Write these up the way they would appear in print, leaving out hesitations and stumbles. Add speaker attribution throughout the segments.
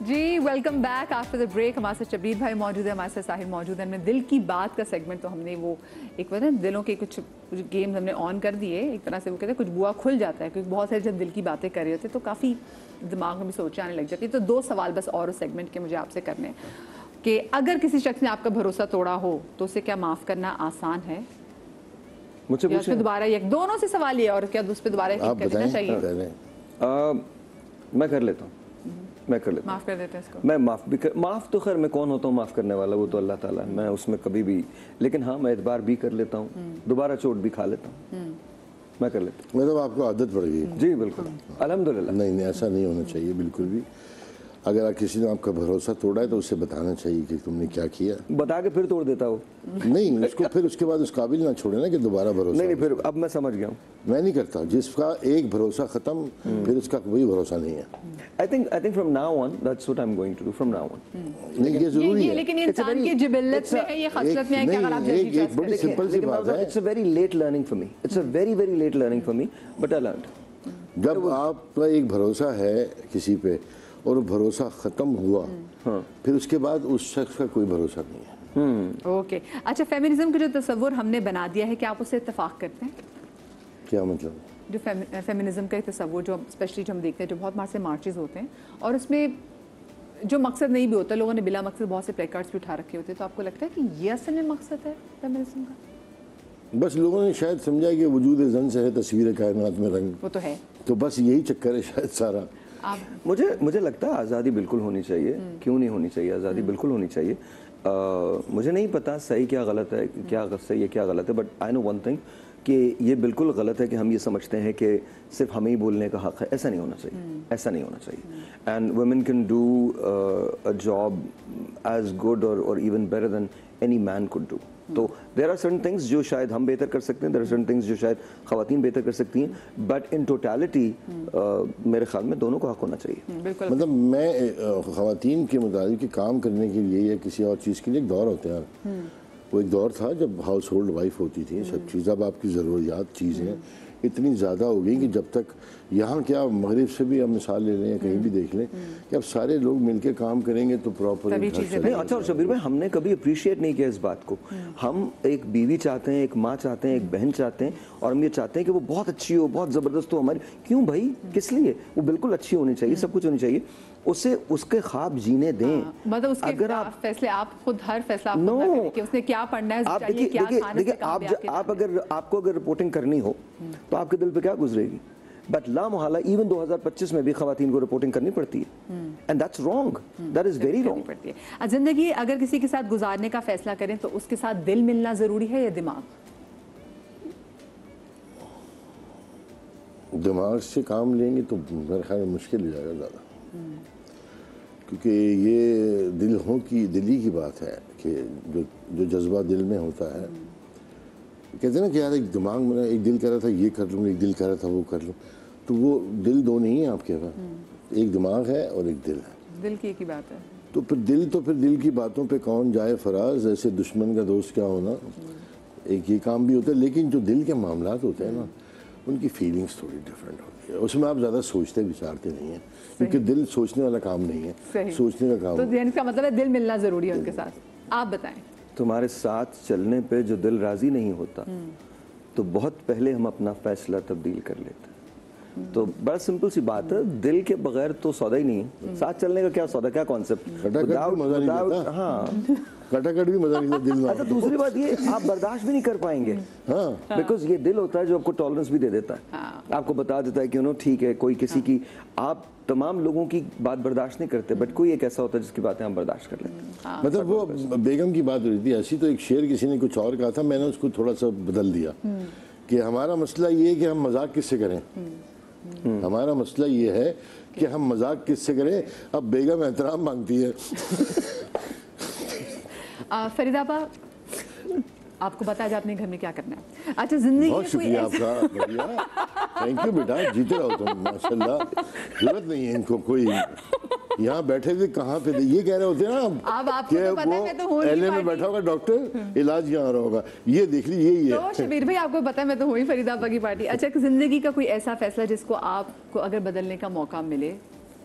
Speaker 1: G welcome back after the break. ہمارے ساتھ شبیر بھائی موجود ہے, ہمارے ساتھ ساحر موجود ہے. ہم نے دل کی بات کا سیگمنٹ تو ہم نے وہ ایک پتہ ہے دلوں کے کچھ گیمز ہم نے آن کر دیے, ایک طرح سے وہ کہتے ہیں کچھ بوا کھل جاتا ہے, کیونکہ بہت سارے جب دل کی باتیں کر رہے ہوتے تو کافی دماغ میں بھی سوچیں آنے لگ جاتی ہے. تو 2 سوال بس اور اس سیگمنٹ کے مجھے آپ سے کرنے ہیں کہ اگر کسی شخص نے آپ کا بھروسہ توڑا ہو تو اسے کیا معاف کرنا آسان ہے؟
Speaker 2: مجھ سے پوچھیں
Speaker 1: دوبارہ ایک دونوں سے سوال یہ, اور کیا اس پہ دوبارہ کر دینا چاہیے؟
Speaker 2: میں کر لیتا ہوں, میں کر لیتا ہوں,
Speaker 1: معاف کر دیتے ہیں اس کو.
Speaker 2: میں معاف تو خیر میں کون ہوتا ہوں معاف کرنے والا, وہ تو اللہ تعالیٰ ہے, میں اس میں کبھی بھی, لیکن ہاں میں اعتبار بھی کر لیتا ہوں, دوبارہ چوٹ بھی کھا لیتا ہوں, میں کر لیتا ہوں.
Speaker 3: مطلب آپ کو عادت پڑ گئی؟
Speaker 2: جی بالکل, الحمدللہ.
Speaker 3: نہیں ایسا نہیں ہونا چاہیے بالکل بھی. اگر کسی نے آپ کا بھروسہ توڑا ہے تو اسے بتانا چاہیے کہ تم نے کیا کیا.
Speaker 2: بتا کے پھر توڑ دیتا ہو.
Speaker 3: نہیں, اس کو پھر اس کے بعد اس قابل نہ چھوڑے نا کہ دوبارہ بھروسہ.
Speaker 2: نہیں پھر اب میں سمجھ گیا ہوں.
Speaker 3: میں نہیں کرتا, جس کا ایک بھروسہ ختم پھر اس کا کوئی بھروسہ نہیں ہے.
Speaker 2: I think from now on that's what I'm going to do from now on.
Speaker 3: نہیں یہ ضروری ہے,
Speaker 1: لیکن انسان کی جبلت میں ہے, یہ خصلت میں ہے کہ اگر آپ جلدی
Speaker 3: ایک بڑی سمپل سی بات ہے.
Speaker 2: It's a very late learning for me. It's a very late learning for me, but I learned.
Speaker 3: جب آپ کا ایک بھروسہ ہے کسی پہ اور بھروسہ ختم ہوا, پھر اس کے بعد اس شخص کا کوئی بھروسہ نہیں ہے.
Speaker 1: اوکے اچھا, فیمنزم کا جو تصور ہم نے بنا دیا ہے کہ آپ اسے اتفاق کرتے ہیں؟
Speaker 3: کیا مطلب؟
Speaker 1: جو فیمنزم کا تصور جو اسپیشلی جو ہم دیکھتے ہیں, جو بہت سے مارچز ہوتے ہیں اور اس میں جو مقصد نہیں بھی ہوتا, لوگوں نے بلا مقصد بہت سے پلے کارڈز بھی اٹھا رکھے ہوتے ہیں, تو آپ کو لگتا ہے کہ یہ اصل میں مقصد ہے فیمنزم کا؟
Speaker 3: بس لوگوں نے شاید سمجھا کہ وجود زن سے ہے تصویر کائنات میں رنگ,
Speaker 1: وہ تو ہے,
Speaker 3: تو بس یہی چکر ہے شاید سارا.
Speaker 2: مجھے لگتا ہے آزادی بالکل ہونی چاہیے. کیوں نہیں ہونی چاہیے؟ آزادی بالکل ہونی چاہیے. مجھے نہیں پتا صحیح کیا غلط ہے, کیا صحیح ہے کیا غلط ہے, but I know one thing کہ یہ بالکل غلط ہے کہ ہم یہ سمجھتے ہیں کہ صرف ہمیں ہی بولنے کا حق ہے. ایسا نہیں ہونا چاہیے, ایسا نہیں ہونا چاہیے. And women can do a job as good or even better than any man could do. تو دیر آر سرٹن تھنگس جو شاید ہم بہتر کر سکتے ہیں, دیر آر سرٹن تھنگس جو شاید خواتین بہتر کر سکتی ہیں, بٹ ان ٹوٹیلٹی میرے خیال میں دونوں کو حق ہونا چاہیے.
Speaker 3: مطلب میں خواتین کے مطابق کام کرنے کے لیے یا کسی اور چیز کے لیے ایک دور ہوتا ہے. وہ ایک دور تھا جب ہاؤس ہولڈ وائف ہوتی تھی سب چیز. اب آپ کی ضروریات چیزیں اتنی زیادہ ہو گئی کہ جب تک یہاں کیا مغرب سے بھی آپ مثال لے لیں یا کہیں بھی دیکھ لیں کہ اب سارے لوگ مل کے کام کریں گے تو پراپر.
Speaker 2: اچھا اور شبیر بھائی, ہم نے کبھی اپریشیٹ نہیں کیا اس بات کو. ہم ایک بیوی چاہتے ہیں, ایک ماں چاہتے ہیں, ایک بہن چاہتے ہیں, اور ہم یہ چاہتے ہیں کہ وہ بہت اچھی ہو, بہت زبردست ہو ہماری. کیوں بھائی, کس لیے؟ وہ بالکل اچھی ہونی چاہیے, سب کچھ ہونی چاہیے. اسے اس کے خواب جینے دیں.
Speaker 1: مطلب اس کے فیصلے آپ خود, ہر فیصلہ آپ خود کریں کہ اس نے کیا پڑھنا ہے,
Speaker 2: دیکھیے آپ کو اگر رپورٹنگ کرنی ہو تو آپ کے دل پہ کیا گزرے گی, بٹ لا محالہ ایون 2025 میں بھی خواتین کو رپورٹنگ کرنی پڑتی ہے. And that's wrong, that is very wrong.
Speaker 1: زندگی اگر کسی کے ساتھ گزارنے کا فیصلہ کریں تو اس کے ساتھ دل ملنا ضروری ہے یا دماغ؟
Speaker 3: دماغ سے کام لیں گے تو میرے خیال میں مشکل ہو جائے گا زیادہ, کیونکہ یہ دلی کی بات ہے کہ جو جذبہ دل میں ہوتا ہے, کہتے ہیں نا کہ یار ایک دماغ میں ایک دل کہہ رہا تھا یہ کر لوں, ایک دل کہہ رہا تھا وہ کر لوں, تو وہ دل دو نہیں ہیں آپ کے پاس, ایک دماغ ہے اور ایک دل ہے.
Speaker 1: دل کی ایک ہی بات ہے.
Speaker 3: تو پھر دل کی باتوں پہ کون جائے فراز, ایسے دشمن کا دوست کیا ہونا. ایک یہ کام بھی ہوتا ہے, لیکن جو دل کے معاملات ہوتے ہیں نا ان کی فیلنگز تھوڑی ڈفرینٹ ہوتی ہے. اس میں آپ زیادہ سوچتے بچارتے نہیں ہیں, کیونکہ دل سوچنے والا کام نہیں ہے, سوچنے کا کام.
Speaker 1: تو اس کا مطلب ہے دل ملنا ضروری ہے ان کے ساتھ. آپ بتائیں.
Speaker 2: تمہارے ساتھ چلنے پہ جو دل راضی نہیں ہوتا تو بہت پہلے ہم اپنا فیصلہ تبدیل کر لیتے. تو بڑا سمپل سی بات ہے, دل کے بغیر تو سودا ہی نہیں ہے. ساتھ چلنے کا کیا سودا, کیا کانسیپٹ.
Speaker 3: ہاں کٹا بھی مزہ نہیں دل.
Speaker 2: اچھا دوسری بات یہ, آپ برداشت بھی نہیں کر پائیں گے, بیکاز یہ دل ہوتا ہے جو آپ کو ٹالرنس بھی دے دیتا ہے, آپ کو بتا دیتا ہے کہ ٹھیک ہے کوئی کسی کی, آپ تمام لوگوں کی بات برداشت نہیں کرتے, بٹ کوئی ایک ایسا ہوتا ہے جس کی باتیں ہم برداشت کر لیتے.
Speaker 3: مطلب وہ بیگم کی بات ہو رہی تھی ایسی, تو ایک شعر کسی نے کچھ اور کہا تھا, میں نے اس کو تھوڑا سا بدل دیا کہ ہمارا مسئلہ یہ ہے کہ ہم مذاق کس سے کریں. ہمارا مسئلہ یہ ہے کہ ہم مذاق کس سے کریں. اب بیگم احترام مانگتی ہے.
Speaker 1: فرید آپا, آپ کو بتا جائے اپنے گھر میں کیا کرنا ہے. اچھا زندگی,
Speaker 3: بہت شکریہ آپ کا, بڑھیا, تھینک یو بیٹا, جیتے رہو تم ماشاء اللہ. ضرورت نہیں ہے ان کو کوئی یہاں بیٹھے تھے کہاں پہ یہ کہہ رہے ہوتے ہیں نا کہ وہ ایل اے میں بیٹھا ہوگا ڈاکٹر, علاج کہاں رہا ہوگا, یہ دیکھ لی یہی ہے.
Speaker 1: تو شبیر بھائی آپ کو پتا ہے میں تو ہوں ہی فرید آپا کی پارٹی. اچھا زندگی کا کوئی ایسا فیصلہ جس کو آپ کو اگر بدلنے کا موقع ملے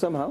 Speaker 2: somehow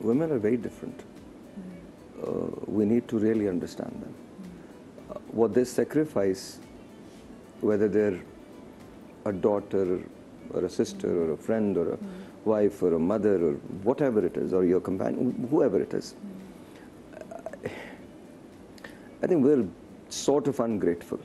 Speaker 2: women are very different. We need to really understand them. What they sacrifice, whether they're a daughter or a sister or a friend or a wife or a mother or whatever it is, or your companion, whoever it is, I think we're sort of ungrateful.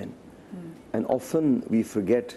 Speaker 2: men, and often we forget